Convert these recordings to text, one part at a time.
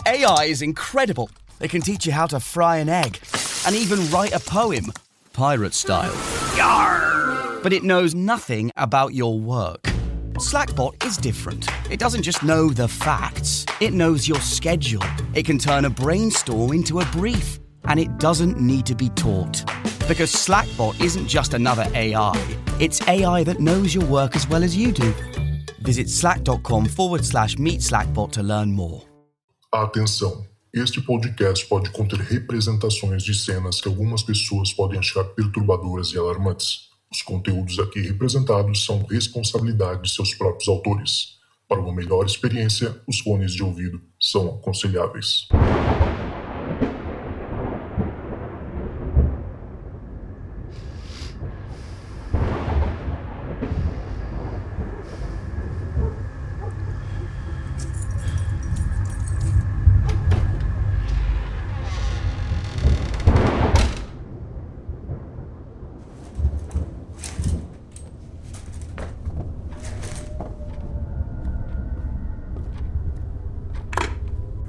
AI is incredible. It can teach you how to fry an egg and even write a poem, pirate style. Yarr! But it knows nothing about your work. Slackbot is different. It doesn't just know the facts. It knows your schedule. It can turn a brainstorm into a brief. And it doesn't need to be taught. Because Slackbot isn't just another AI. It's AI that knows your work as well as you do. Visit slack.com/meet Slackbot to learn more. Atenção! Este podcast pode conter representações de cenas que algumas pessoas podem achar perturbadoras e alarmantes. Os conteúdos aqui representados são responsabilidade de seus próprios autores. Para uma melhor experiência, os fones de ouvido são aconselháveis.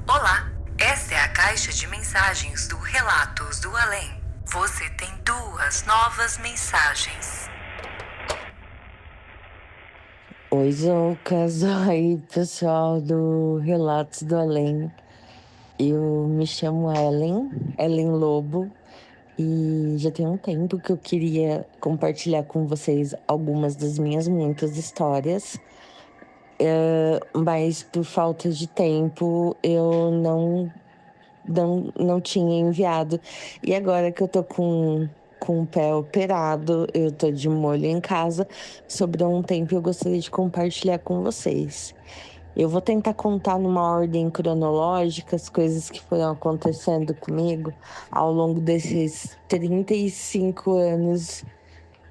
Olá, esta é a caixa de mensagens do Relatos do Além. Você tem 2 novas mensagens. Oi, Zoucas. Oi, pessoal do Relatos do Além. Eu me chamo Ellen Lobo, e já tem um tempo que eu queria compartilhar com vocês algumas das minhas muitas histórias. Mas por falta de tempo eu não tinha enviado. E agora que eu tô com o pé operado, eu tô de molho em casa, sobrou um tempo e eu gostaria de compartilhar com vocês. Eu vou tentar contar numa ordem cronológica as coisas que foram acontecendo comigo ao longo desses 35 anos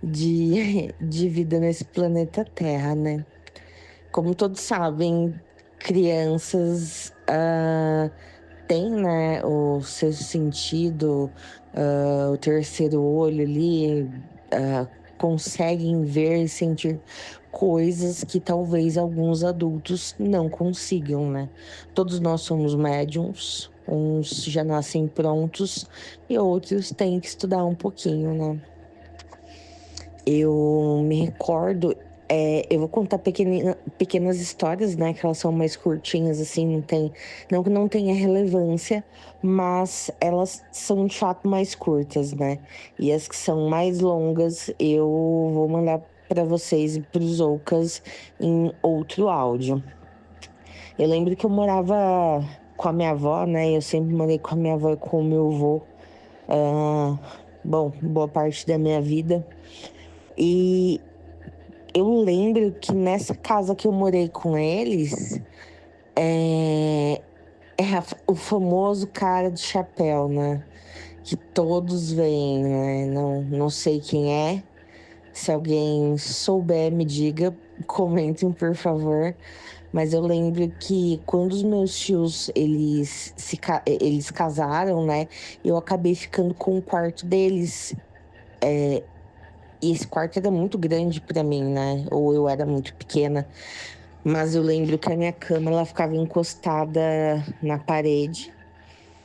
de vida nesse planeta Terra, né? Como todos sabem, crianças têm, né, o sexto sentido, o terceiro olho ali, conseguem ver e sentir coisas que talvez alguns adultos não consigam, né? Todos nós somos médiums, uns já nascem prontos e outros têm que estudar um pouquinho, né? Eu me recordo... eu vou contar pequenas histórias, né? Que elas são mais curtinhas, assim, não tenha relevância, mas elas são de fato mais curtas, né? E as que são mais longas eu vou mandar para vocês e para os Oucas em outro áudio. Eu lembro que eu morava com a minha avó, né? Eu sempre morei com a minha avó e com o meu avô. Boa parte da minha vida. E eu lembro que nessa casa que eu morei com eles, é o famoso cara de chapéu, né? Que todos veem, né? Não sei quem é. Se alguém souber, me diga, comentem, por favor. Mas eu lembro que quando os meus tios, eles casaram, né? Eu acabei ficando com o quarto deles. E esse quarto era muito grande pra mim, né? Ou eu era muito pequena. Mas eu lembro que a minha cama, ela ficava encostada na parede.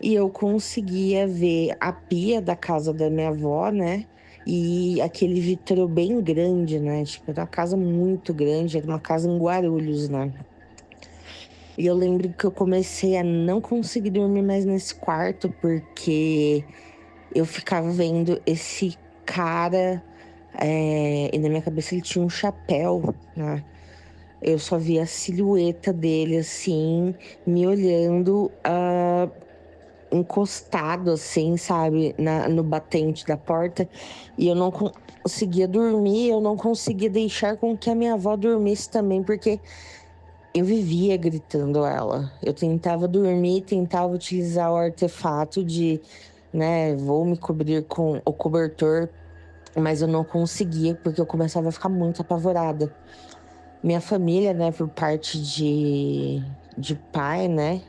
E eu conseguia ver a pia da casa da minha avó, né? E aquele vitrô bem grande, né? Tipo, era uma casa muito grande. Era uma casa em Guarulhos, né? E eu lembro que eu comecei a não conseguir dormir mais nesse quarto. Porque eu ficava vendo esse cara... e na minha cabeça ele tinha um chapéu, né? Eu só via a silhueta dele, assim, me olhando, encostado, assim, sabe? No batente da porta. E eu não conseguia dormir, eu não conseguia deixar com que a minha avó dormisse também, porque eu vivia gritando ela. Eu tentava dormir, tentava utilizar o artefato de, né, vou me cobrir com o cobertor, mas eu não conseguia, porque eu começava a ficar muito apavorada. Minha família, né, por parte de pai, né,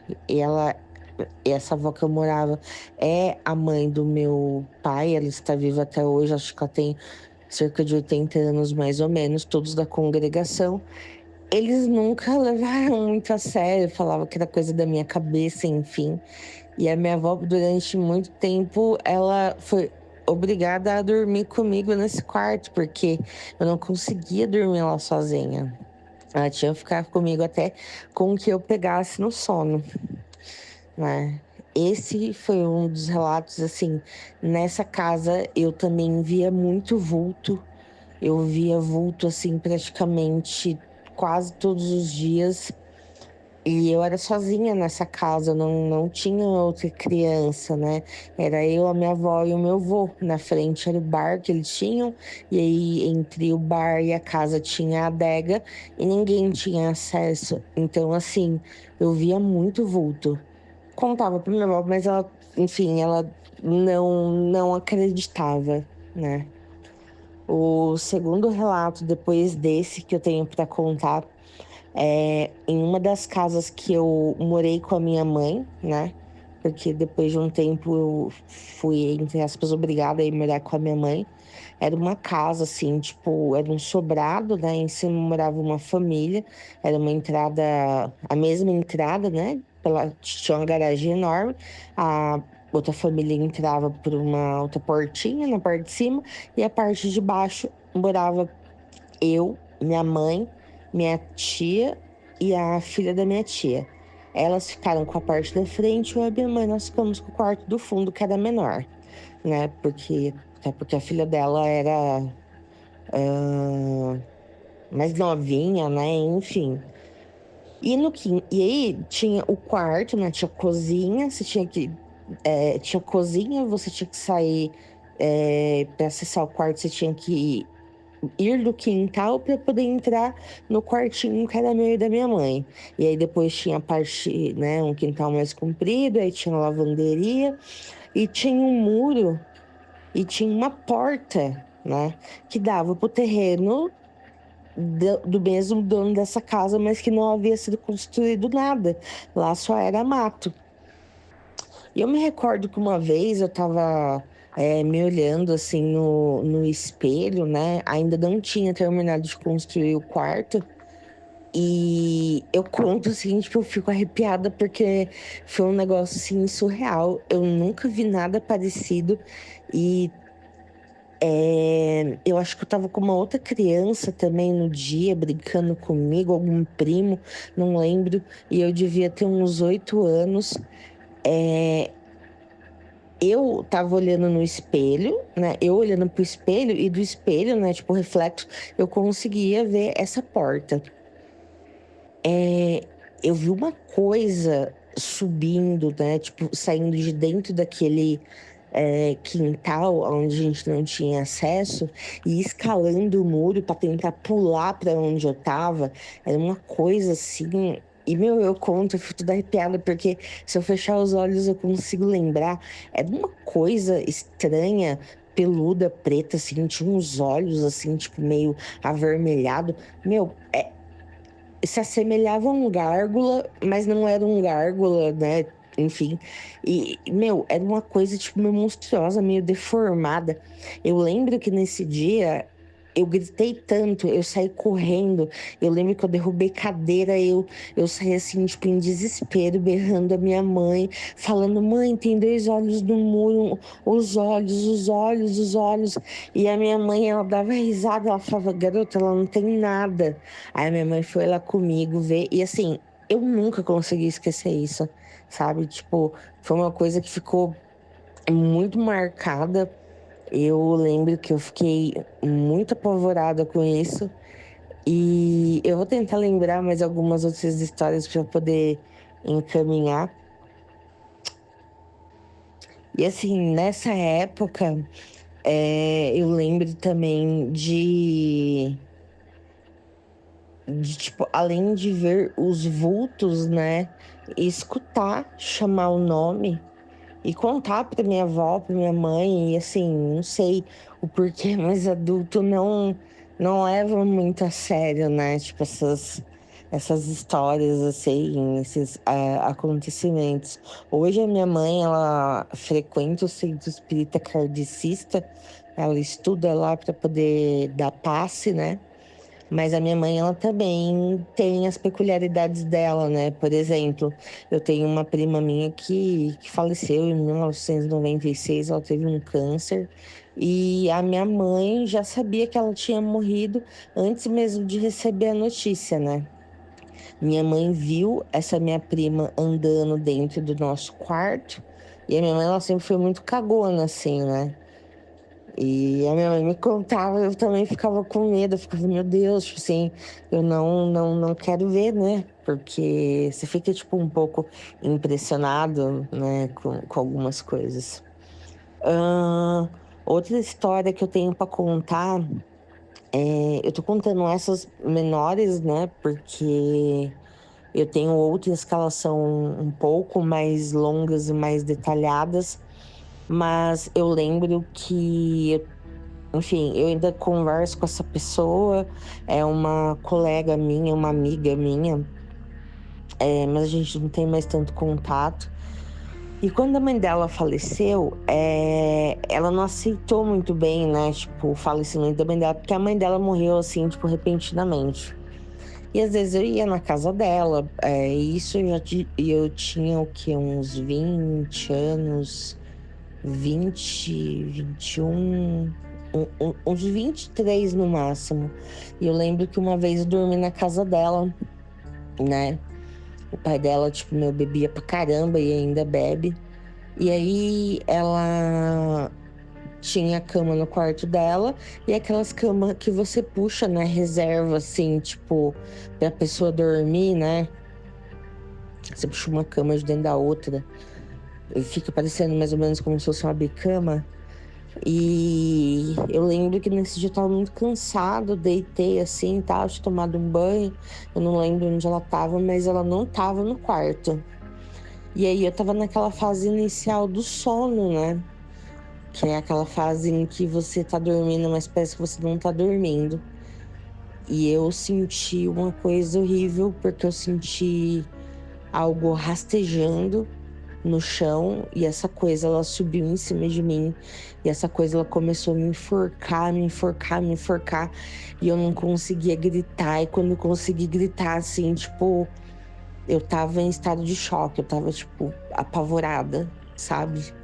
essa avó que eu morava é a mãe do meu pai, ela está viva até hoje, acho que ela tem cerca de 80 anos mais ou menos, todos da congregação. eles nunca levaram muito a sério, falavam que era coisa da minha cabeça, enfim. E a minha avó, durante muito tempo, ela foi obrigada a dormir comigo nesse quarto, porque eu não conseguia dormir lá sozinha. Ela tinha que ficar comigo até com o que eu pegasse no sono, né? Esse foi um dos relatos, assim, nessa casa eu também via muito vulto. Eu via vulto, assim, praticamente quase todos os dias. E eu era sozinha nessa casa, não tinha outra criança, né? Era eu, a minha avó e o meu avô. Na frente era o bar que eles tinham, e aí entre o bar e a casa tinha a adega, e ninguém tinha acesso. Então, assim, eu via muito vulto. Contava pra minha avó, mas ela, enfim, ela não acreditava, né? O segundo relato, depois desse que eu tenho para contar, é em uma das casas que eu morei com a minha mãe, né? Porque depois de um tempo eu fui, entre aspas, obrigada a ir morar com a minha mãe. Era uma casa, assim, tipo, era um sobrado, né? Em cima morava uma família. Era uma entrada, a mesma entrada, né? Tinha uma garagem enorme. A outra família entrava por uma outra portinha na parte de cima. E a parte de baixo morava eu, minha mãe, minha tia e a filha da minha tia. Elas ficaram com a parte da frente, eu e a minha mãe, nós ficamos com o quarto do fundo, que era menor, né? Até porque a filha dela era mais novinha, né? Enfim. E aí tinha o quarto, né? Tinha cozinha, você tinha que. Tinha cozinha, você tinha que sair. Para acessar o quarto, você tinha que ir do quintal para poder entrar no quartinho que era meu e da minha mãe. E aí depois tinha a parte, né, um quintal mais comprido, aí tinha a lavanderia e tinha um muro e tinha uma porta, né, que dava pro terreno do mesmo dono dessa casa, mas que não havia sido construído nada. Lá só era mato. E eu me recordo que uma vez eu tava me olhando assim no espelho, né? Ainda não tinha terminado de construir o quarto. E eu conto assim, tipo, eu fico arrepiada porque foi um negócio assim surreal. Eu nunca vi nada parecido. E eu acho que eu tava com uma outra criança também no dia, brincando comigo, algum primo, não lembro. E eu devia ter uns 8 anos. É, eu tava olhando no espelho, né? Eu olhando pro espelho e do espelho, né? Tipo, reflexo, eu conseguia ver essa porta. Eu vi uma coisa subindo, né? Tipo, saindo de dentro daquele quintal onde a gente não tinha acesso e escalando o muro para tentar pular para onde eu tava. Era uma coisa assim. E, meu, eu conto, eu fico toda arrepiada, porque se eu fechar os olhos eu consigo lembrar. Era uma coisa estranha, peluda, preta, assim, tinha uns olhos, assim, tipo, meio avermelhado. Meu, se assemelhava a um gárgula, mas não era um gárgula, né? Enfim. E, meu, era uma coisa, tipo, meio monstruosa, meio deformada. Eu lembro que nesse dia eu gritei tanto, eu saí correndo. Eu lembro que eu derrubei cadeira, eu saí assim, tipo, em desespero, berrando a minha mãe, falando: mãe, tem 2 olhos no muro, os olhos, os olhos, os olhos. E a minha mãe, ela dava risada, ela falava: garota, ela não tem nada. Aí a minha mãe foi lá comigo ver, e assim, eu nunca consegui esquecer isso, sabe? Tipo, foi uma coisa que ficou muito marcada. Eu lembro que eu fiquei muito apavorada com isso. E eu vou tentar lembrar mais algumas outras histórias para poder encaminhar. E assim, nessa época, eu lembro também tipo, além de ver os vultos, né? Escutar, chamar o nome e contar pra minha avó, pra minha mãe, e assim, não sei o porquê, mas adulto não leva muito a sério, né? Tipo, essas histórias, assim, esses acontecimentos. Hoje a minha mãe, ela frequenta o centro espírita kardecista, ela estuda lá para poder dar passe, né? Mas a minha mãe, ela também tem as peculiaridades dela, né? Por exemplo, eu tenho uma prima minha que faleceu em 1996, ela teve um câncer. E a minha mãe já sabia que ela tinha morrido antes mesmo de receber a notícia, né? Minha mãe viu essa minha prima andando dentro do nosso quarto. E a minha mãe, ela sempre foi muito cagona, assim, né? E a minha mãe me contava, eu também ficava com medo, eu ficava, meu Deus, tipo assim, eu não quero ver, né? Porque você fica, tipo, um pouco impressionado, né, com algumas coisas. Ahn, Outra história que eu tenho pra contar, eu tô contando essas menores, né, porque eu tenho outras que elas são um pouco mais longas e mais detalhadas, mas eu lembro que enfim, eu ainda converso com essa pessoa, é uma colega minha, uma amiga minha, mas a gente não tem mais tanto contato. E quando a mãe dela faleceu, ela não aceitou muito bem, né, tipo, o falecimento da mãe dela, porque a mãe dela morreu, assim, tipo, repentinamente. E às vezes eu ia na casa dela, e isso eu tinha o quê? Uns 20 anos, 20, 21, uns 23 no máximo. E eu lembro que uma vez eu dormi na casa dela, né? O pai dela, tipo, meu, bebia pra caramba e ainda bebe. E aí ela tinha a cama no quarto dela e aquelas camas que você puxa, né? Reserva, assim, tipo, pra pessoa dormir, né? Você puxa uma cama de dentro da outra e fica parecendo mais ou menos como se fosse uma bicama. E eu lembro que nesse dia eu tava muito cansado, deitei assim, tal, tinha tomado um banho. Eu não lembro onde ela tava, mas ela não tava no quarto. E aí eu tava naquela fase inicial do sono, né? Que é aquela fase em que você tá dormindo, mas parece que você não tá dormindo. E eu senti uma coisa horrível, porque eu senti algo rastejando no chão e essa coisa ela subiu em cima de mim e essa coisa ela começou a me enforcar, me enforcar, me enforcar e eu não conseguia gritar. E quando eu consegui gritar assim, tipo, eu tava em estado de choque, eu tava tipo apavorada, sabe?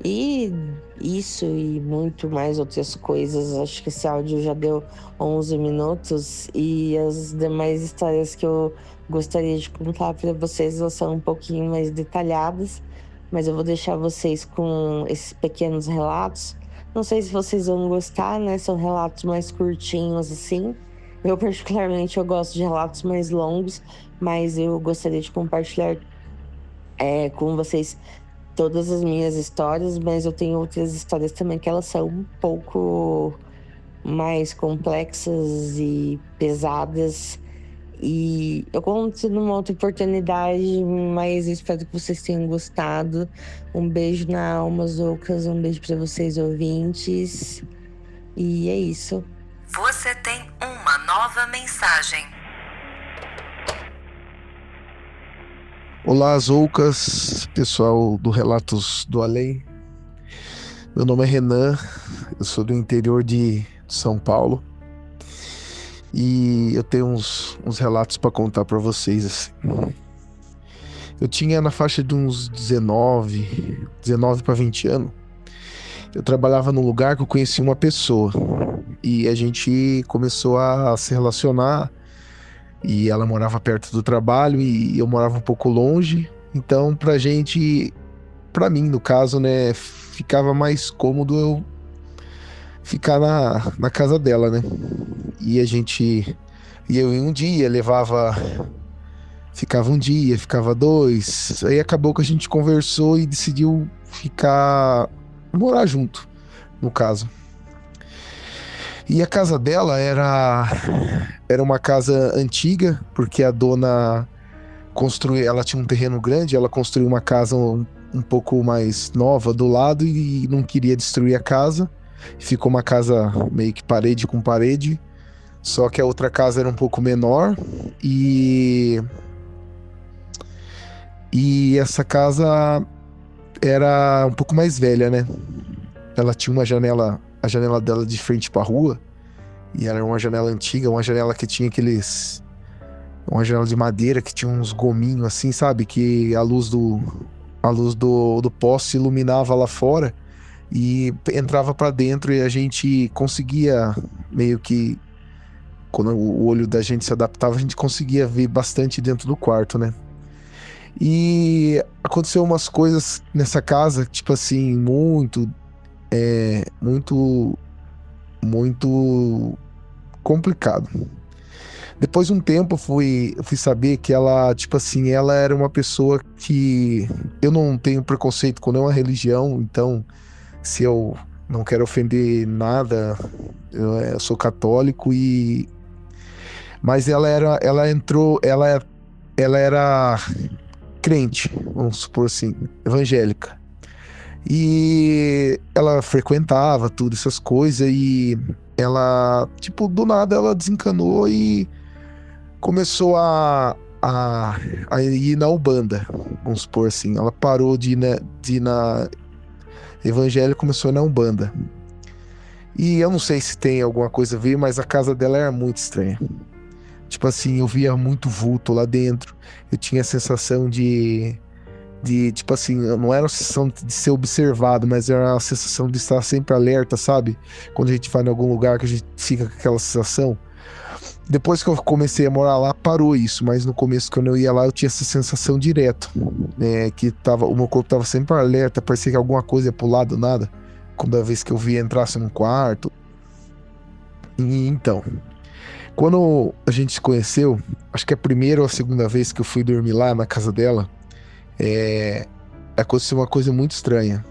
E isso e muito mais outras coisas. Acho que esse áudio já deu 11 minutos e as demais histórias que eu gostaria de contar para vocês elas são um pouquinho mais detalhadas, mas eu vou deixar vocês com esses pequenos relatos. Não sei se vocês vão gostar, né? São relatos mais curtinhos assim. Eu particularmente eu gosto de relatos mais longos, mas eu gostaria de compartilhar com vocês todas as minhas histórias, mas eu tenho outras histórias também que elas são um pouco mais complexas e pesadas. E eu conto numa outra oportunidade, mas eu espero que vocês tenham gostado. Um beijo na alma, Zoucas, um beijo para vocês, ouvintes. E é isso. Você tem uma nova mensagem. Olá, Zoucas, pessoal do Relatos do Além. Meu nome é Renan, eu sou do interior de São Paulo e eu tenho uns relatos para contar para vocês. Assim. Eu tinha na faixa de uns 19 para 20 anos. Eu trabalhava num lugar que eu conheci uma pessoa e a gente começou a se relacionar. E ela morava perto do trabalho e eu morava um pouco longe. Então, pra mim, no caso, né, ficava mais cômodo eu ficar na casa dela, né? E eu um dia ficava um dia, ficava dois. Aí acabou que a gente conversou e decidiu morar junto, no caso. E a casa dela era uma casa antiga, porque a dona ela tinha um terreno grande, ela construiu uma casa um pouco mais nova do lado e não queria destruir a casa. Ficou uma casa meio que parede com parede, só que a outra casa era um pouco menor e essa casa era um pouco mais velha, né? Ela tinha a janela dela de frente para a rua E era uma janela antiga, uma janela que tinha uma janela de madeira que tinha uns gominhos assim, sabe? Que a luz do poste iluminava lá fora e entrava pra dentro, e a gente conseguia meio que, quando o olho da gente se adaptava, a gente conseguia ver bastante dentro do quarto, né? E aconteceu umas coisas nessa casa, tipo assim, muito, muito complicado. Depois de um tempo, eu fui saber que ela, tipo assim, ela era uma pessoa que... Eu não tenho preconceito com nenhuma religião, então, se eu não quero ofender nada, eu sou católico Mas ela era crente, vamos supor assim, evangélica. E ela frequentava tudo, essas coisas, e ela, tipo, do nada ela desencanou e começou a ir na Umbanda, vamos supor assim. Ela parou de ir na evangélica e começou a ir na Umbanda. E eu não sei se tem alguma coisa a ver, mas a casa dela era muito estranha. Tipo assim, eu via muito vulto lá dentro. Eu tinha a sensação tipo assim, não era a sensação de ser observado, mas era a sensação de estar sempre alerta, sabe? Quando a gente vai em algum lugar que a gente fica com aquela sensação. Depois que eu comecei a morar lá, parou isso, mas no começo, quando eu ia lá, eu tinha essa sensação direto, né? Que o meu corpo tava sempre alerta, parecia que alguma coisa ia pro lado, nada. Quando vez que eu via entrasse num quarto. E então, quando a gente se conheceu, acho que a primeira ou a segunda vez que eu fui dormir lá na casa dela, aconteceu uma coisa muito estranha.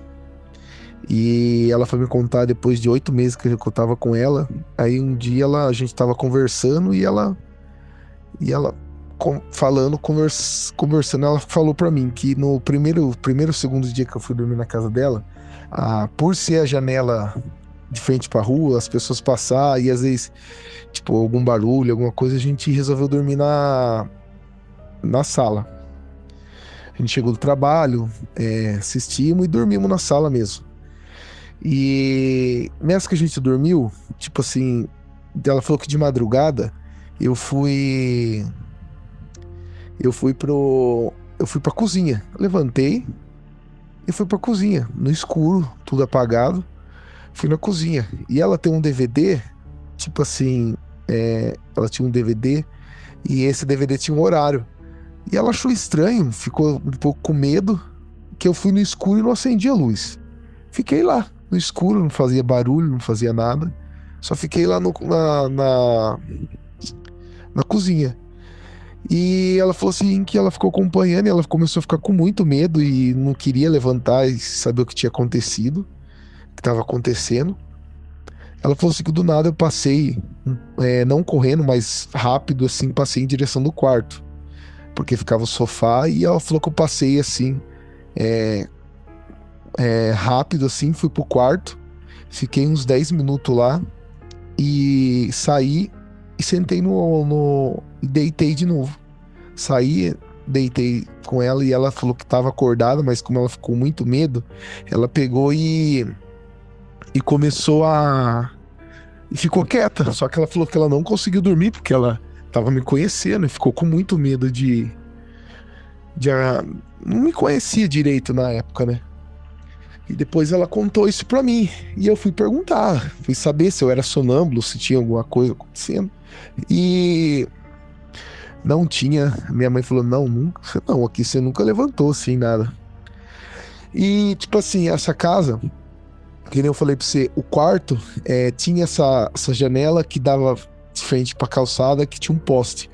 E ela foi me contar depois de 8 meses que eu tava com ela. Aí um dia a gente tava conversando e ela conversando, ela falou pra mim que no primeiro, segundo dia que eu fui dormir na casa dela, por ser a janela de frente pra rua, as pessoas passar e às vezes, tipo, algum barulho, alguma coisa, a gente resolveu dormir na sala. A gente chegou do trabalho, assistimos e dormimos na sala mesmo. E nessa que a gente dormiu, tipo assim, ela falou que de madrugada eu fui pra cozinha. Eu levantei e fui pra cozinha, no escuro, tudo apagado. Fui na cozinha. E ela tem um DVD, tipo assim, ela tinha um DVD e esse DVD tinha um horário. E ela achou estranho, ficou um pouco com medo, que eu fui no escuro e não acendi a luz. Fiquei lá, no escuro, não fazia barulho, não fazia nada. Só fiquei lá na cozinha. E ela falou assim que ela ficou acompanhando e ela começou a ficar com muito medo e não queria levantar e saber o que tinha acontecido, o que estava acontecendo. Ela falou assim que do nada eu passei, não correndo, mas rápido assim, passei em direção do quarto, porque ficava o sofá, e ela falou que eu passei assim, rápido assim, fui pro quarto, fiquei uns 10 minutos lá e saí e sentei e deitei de novo. Saí, deitei com ela e ela falou que tava acordada, mas como ela ficou com muito medo, ela pegou e começou e ficou quieta. Só que ela falou que ela não conseguiu dormir porque ela tava me conhecendo e ficou com muito medo não me conhecia direito na época, né? E depois ela contou isso pra mim. E eu fui perguntar, fui saber se eu era sonâmbulo, se tinha alguma coisa acontecendo. E não tinha. Minha mãe falou, não, aqui você nunca levantou assim, nada. E tipo assim, essa casa, que nem eu falei pra você, o quarto tinha essa janela que dava de frente pra calçada, que tinha um poste.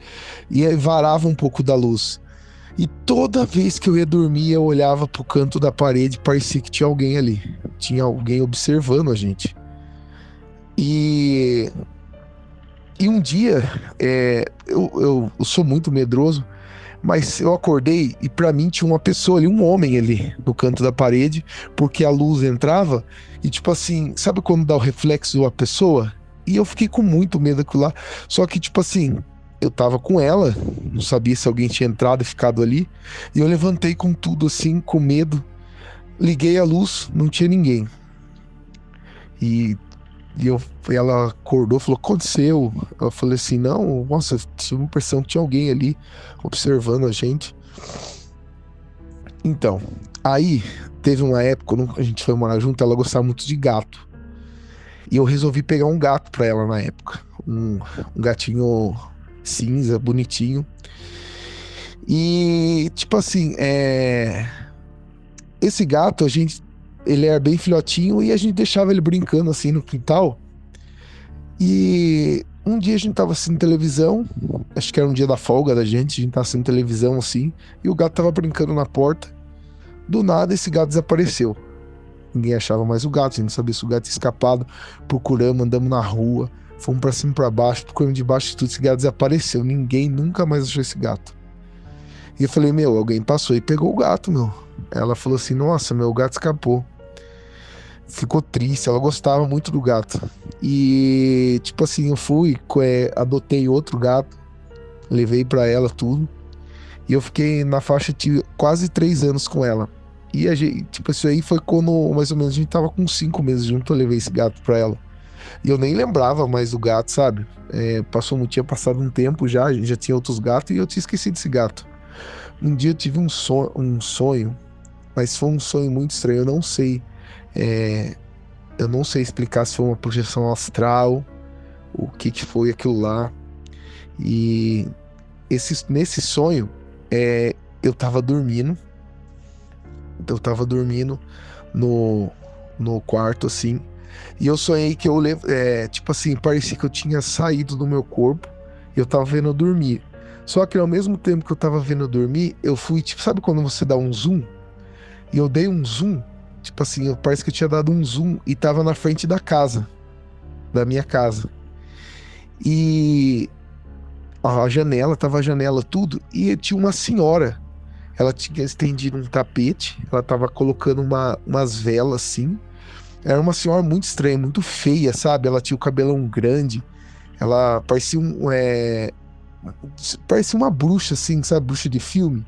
E aí varava um pouco da luz. E toda vez que eu ia dormir, eu olhava pro canto da parede, parecia que tinha alguém ali. Tinha alguém observando a gente. E um dia, eu sou muito medroso, mas eu acordei e pra mim tinha uma pessoa ali, um homem ali no canto da parede, porque a luz entrava e tipo assim, sabe quando dá o reflexo da pessoa? E eu fiquei com muito medo daquilo lá. Só que tipo assim, eu tava com ela, não sabia se alguém tinha entrado e ficado ali, e eu levantei com tudo assim, com medo, liguei a luz, não tinha ninguém. E E ela acordou, falou, o que aconteceu? Eu falei assim, não, nossa, tive uma impressão que tinha alguém ali observando a gente. Então, aí teve uma época, quando a gente foi morar junto, ela gostava muito de gato. E eu resolvi pegar um gato pra ela na época. Um gatinho cinza, bonitinho. E, tipo assim, esse gato, ele era bem filhotinho e a gente deixava ele brincando assim no quintal. E um dia a gente tava assistindo televisão, acho que era um dia da folga da gente, a gente tava assistindo televisão assim, e o gato tava brincando na porta. Do nada esse gato desapareceu. Ninguém achava mais o gato, a gente não sabia se o gato tinha escapado. Procuramos, andamos na rua, fomos pra cima e pra baixo, procuramos debaixo de tudo, esse gato desapareceu. Ninguém nunca mais achou esse gato. E eu falei, meu, alguém passou e pegou o gato, meu. Ela falou assim, nossa, meu, o gato escapou. Ficou triste, ela gostava muito do gato. E, tipo assim, eu fui, adotei outro gato, levei pra ela tudo. E eu fiquei na faixa de quase 3 anos com ela. E a gente, tipo, isso aí foi quando mais ou menos a gente tava com 5 meses junto, eu levei esse gato pra ela. E eu nem lembrava mais do gato, sabe? Tinha passado um tempo já tinha outros gatos e eu tinha esquecido desse gato. Um dia eu tive um sonho, mas foi um sonho muito estranho, eu não sei explicar se foi uma projeção astral, o que foi aquilo lá. E nesse sonho, eu tava dormindo no quarto, assim, e eu sonhei que tipo assim, parecia que eu tinha saído do meu corpo e eu tava vendo eu dormir. Só que ao mesmo tempo que eu tava vendo eu dormir, eu fui, tipo, sabe quando você dá um zoom? E eu dei um zoom, tipo assim, parece que eu tinha dado um zoom e tava na frente da minha casa. E tava a janela, tudo, e tinha uma senhora. Ela tinha estendido um tapete, ela tava colocando umas velas assim. Era uma senhora muito estranha, muito feia, sabe? Ela tinha o cabelão grande, ela parecia parecia uma bruxa, assim, sabe? Bruxa de filme.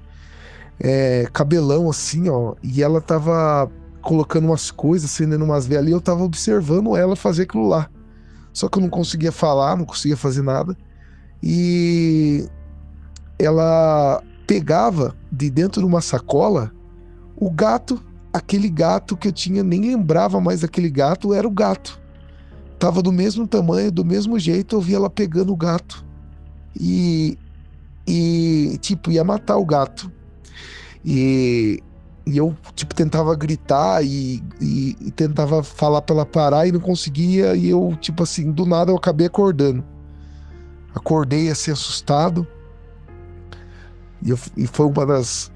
Cabelão assim, ó. E ela tava colocando umas coisas, acendendo umas velas ali. Eu tava observando ela fazer aquilo lá. Só que eu não conseguia falar, não conseguia fazer nada. E ela pegava de dentro de uma sacola o gato, aquele gato que eu tinha, nem lembrava mais daquele gato, era o gato. Tava do mesmo tamanho, do mesmo jeito, eu via ela pegando o gato. E tipo, ia matar o gato. E eu, tipo, tentava gritar e tentava falar pra ela parar e não conseguia. E eu, tipo assim, do nada eu acabei acordando. Acordei assim, assustado. E foi uma das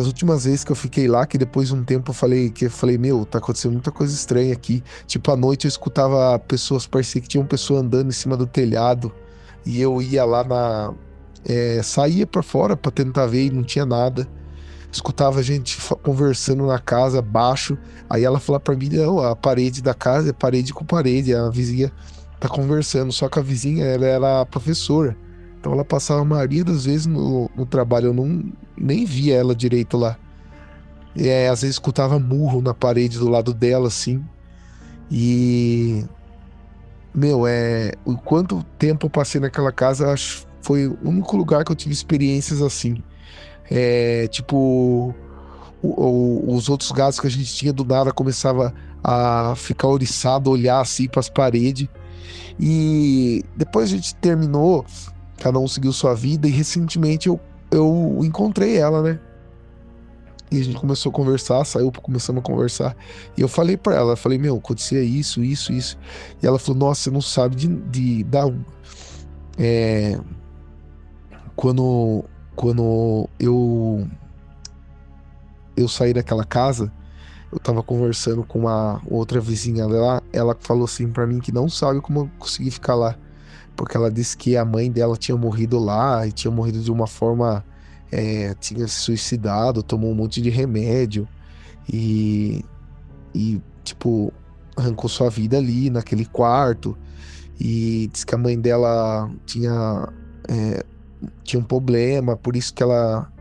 últimas vezes que eu fiquei lá, que depois de um tempo eu falei, meu, tá acontecendo muita coisa estranha aqui. Tipo, à noite eu escutava pessoas, parecia que tinha uma pessoa andando em cima do telhado. E eu ia lá saía pra fora pra tentar ver e não tinha nada. Escutava gente conversando na casa, baixo. Aí ela falava pra mim, não, a parede da casa é parede com parede. A vizinha tá conversando, só que a vizinha, ela era professora. Então ela passava a maioria das vezes no trabalho, eu nem via ela direito lá. Às vezes escutava murro na parede do lado dela, assim. E... meu, o quanto tempo eu passei naquela casa, acho que foi o único lugar que eu tive experiências assim. Tipo, os outros gatos que a gente tinha do nada começava a ficar oriçado, olhar assim para as paredes. E depois a gente terminou, cada um seguiu sua vida, e recentemente eu encontrei ela, né? E a gente começou a conversar, começamos a conversar. E eu falei pra ela, falei, meu, acontecia isso. E ela falou, nossa, você não sabe de dar um. Quando eu saí daquela casa, eu tava conversando com uma outra vizinha lá, ela falou assim pra mim que não sabe como eu consegui ficar lá. Porque ela disse que a mãe dela tinha morrido lá, e tinha morrido de uma forma... tinha se suicidado, tomou um monte de remédio e tipo, arrancou sua vida ali naquele quarto. E disse que a mãe dela tinha um problema, por isso que ela...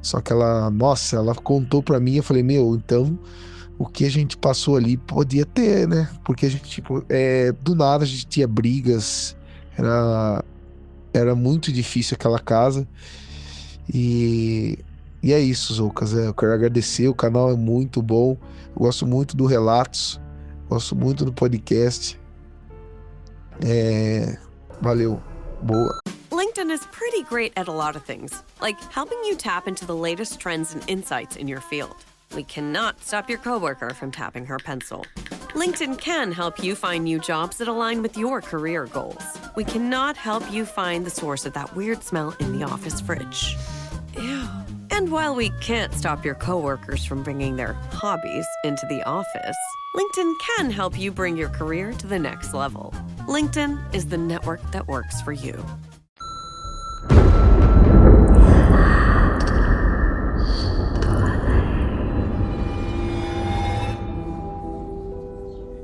Só que ela, nossa, ela contou pra mim, eu falei, meu, então o que a gente passou ali podia ter, né? Porque a gente, do nada a gente tinha brigas, era muito difícil aquela casa. E é isso, Zoucas. Eu quero agradecer, o canal é muito bom. Eu gosto muito do Relatos, gosto muito do podcast. Valeu, boa. LinkedIn is pretty great at a lot of things, like helping you tap into the latest trends and insights in your field. We cannot stop your coworker from tapping her pencil. LinkedIn can help you find new jobs that align with your career goals. We cannot help you find the source of that weird smell in the office fridge. Ew. And while we can't stop your coworkers from bringing their hobbies into the office, LinkedIn can help you bring your career to the next level. LinkedIn is the network that works for you.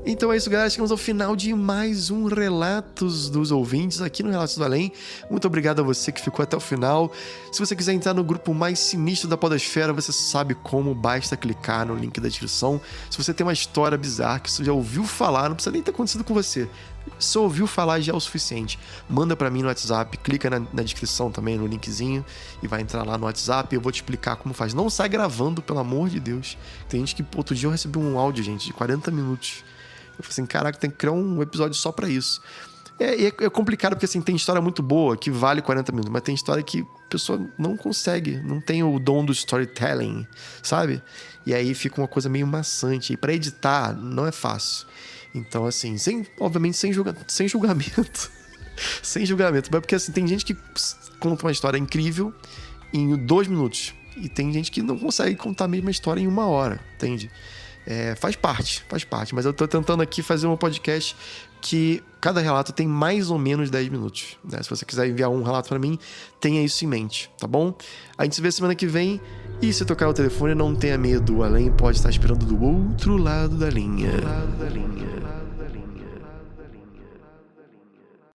Então é isso, galera. Chegamos ao final de mais um Relatos dos Ouvintes aqui no Relatos do Além. Muito obrigado a você que ficou até o final. Se você quiser entrar no grupo mais sinistro da podosfera, você sabe como, basta clicar no link da descrição. Se você tem uma história bizarra que você já ouviu falar, não precisa nem ter acontecido com você. Se ouviu falar já é o suficiente. Manda pra mim no WhatsApp, clica na descrição também, no linkzinho, e vai entrar lá no WhatsApp e eu vou te explicar como faz. Não sai gravando, pelo amor de Deus. Tem gente que, outro dia eu recebi um áudio, gente, de 40 minutos. Eu falei assim, caraca, tem que criar um episódio só pra isso. É complicado porque, assim, tem história muito boa que vale 40 minutos, mas tem história que a pessoa não consegue, não tem o dom do storytelling, sabe? E aí fica uma coisa meio maçante. E pra editar, não é fácil. Então, assim, obviamente sem julgamento. Sem julgamento. Mas porque, assim, tem gente que conta uma história incrível em 2 minutos. E tem gente que não consegue contar a mesma história em 1 hora, entende? Faz parte, mas eu tô tentando aqui fazer um podcast que cada relato tem mais ou menos 10 minutos, né? Se você quiser enviar um relato pra mim, tenha isso em mente, tá bom? A gente se vê semana que vem, e se tocar o telefone, não tenha medo, o Além pode estar esperando do outro lado da linha.